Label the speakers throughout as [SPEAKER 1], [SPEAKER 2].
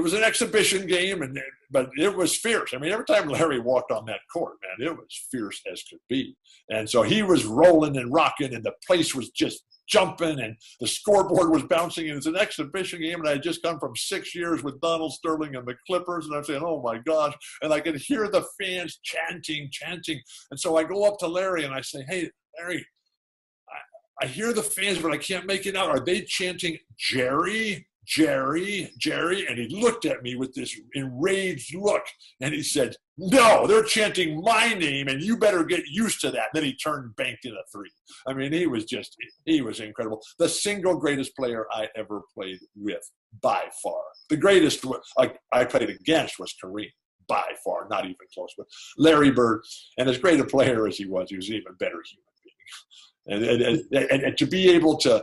[SPEAKER 1] it was an exhibition game, but it was fierce. I mean, every time Larry walked on that court, man, it was fierce as could be. And so he was rolling and rocking, and the place was just jumping, and the scoreboard was bouncing, and it's an exhibition game, and I had just come from 6 years with Donald Sterling and the Clippers, and I'm saying, oh my gosh, and I could hear the fans chanting, and so I go up to Larry, and I say, hey, Larry, I hear the fans, but I can't make it out. Are they chanting Jerry, Jerry, Jerry? And he looked at me with this enraged look, and he said, no, they're chanting my name, and you better get used to that. And then he turned and banked in a three. I mean, he was incredible. The single greatest player I ever played with, by far. The greatest I played against was Kareem, by far, not even close. But Larry Bird, and as great a player as he was an even better human being. And to be able to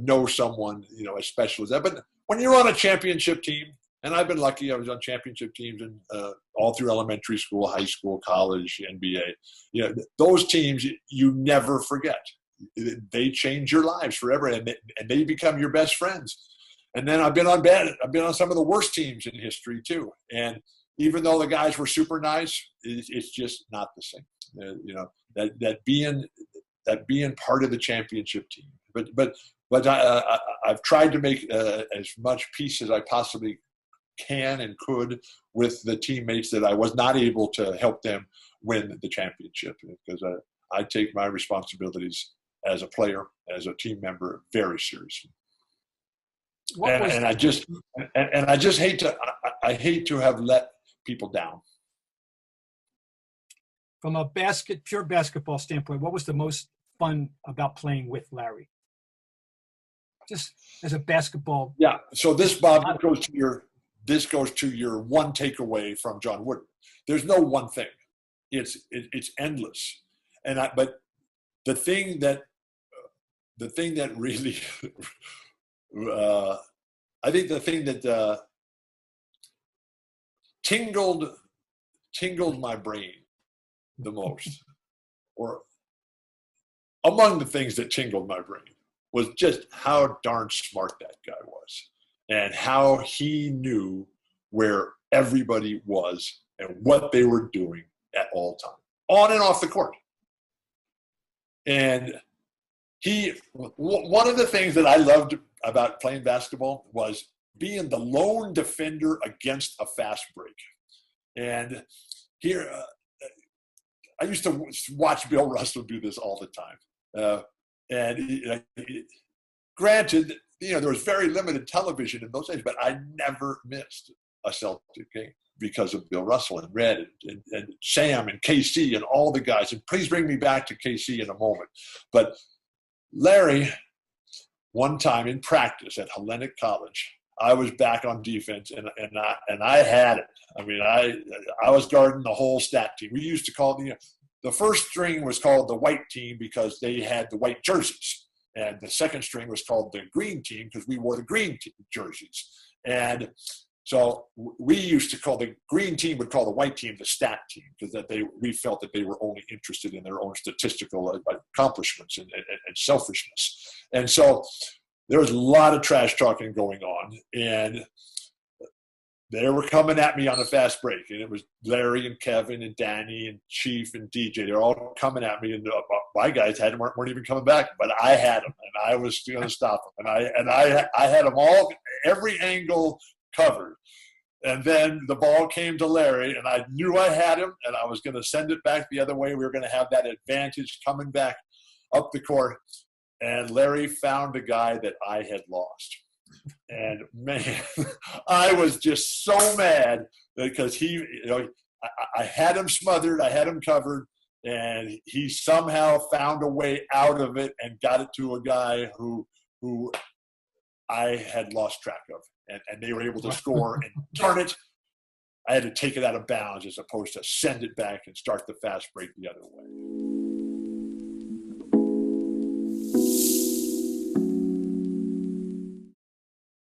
[SPEAKER 1] know someone, as special as that. But when you're on a championship team, and I've been lucky, I was on championship teams and all through elementary school, high school, college, NBA. Those teams you never forget. They change your lives forever, and they become your best friends. And then I've been on some of the worst teams in history too. And even though the guys were super nice, it's just not the same. That being part of the championship team. But I've tried to make as much peace as I possibly can and could with the teammates that I was not able to help them win the championship, because I take my responsibilities as a player, as a team member, very seriously. And I just hate to have let people down.
[SPEAKER 2] From a pure basketball standpoint, what was the most fun about playing with Larry? Just as a basketball.
[SPEAKER 1] Yeah. So this, Bob, goes to your one takeaway from John Wooden. There's no one thing. It's endless. But the thing that really, I think the thing that tingled my brain the most, or among the things that tingled my brain, was just how darn smart that guy was, and how he knew where everybody was and what they were doing at all times, on and off the court. And one of the things that I loved about playing basketball was being the lone defender against a fast break. And here, I used to watch Bill Russell do this all the time. Granted, there was very limited television in those days, but I never missed a Celtic game because of Bill Russell and Red and Sam and KC and all the guys. And please bring me back to KC in a moment. But Larry, one time in practice at Hellenic College, I was back on defense, and I had it. I mean, I was guarding the whole stat team. We used to call the first string was called the white team because they had the white jerseys. And the second string was called the green team because we wore the green jerseys. And so we used to call the green team would call the white team the stat team, because we felt that they were only interested in their own statistical accomplishments and selfishness. And so there was a lot of trash talking going on, and they were coming at me on a fast break, and it was Larry and Kevin and Danny and Chief and DJ. They're all coming at me, and my guys weren't even coming back, but I had them, and I was going to stop them, and I had them all, every angle covered. And then the ball came to Larry, and I knew I had him, and I was going to send it back the other way. We were going to have that advantage coming back up the court, and Larry found a guy that I had lost. And man, I was just so mad because I had him smothered, I had him covered, and he somehow found a way out of it and got it to a guy who I had lost track of, and they were able to score and turn it. I had to take it out of bounds as opposed to send it back and start the fast break the other way.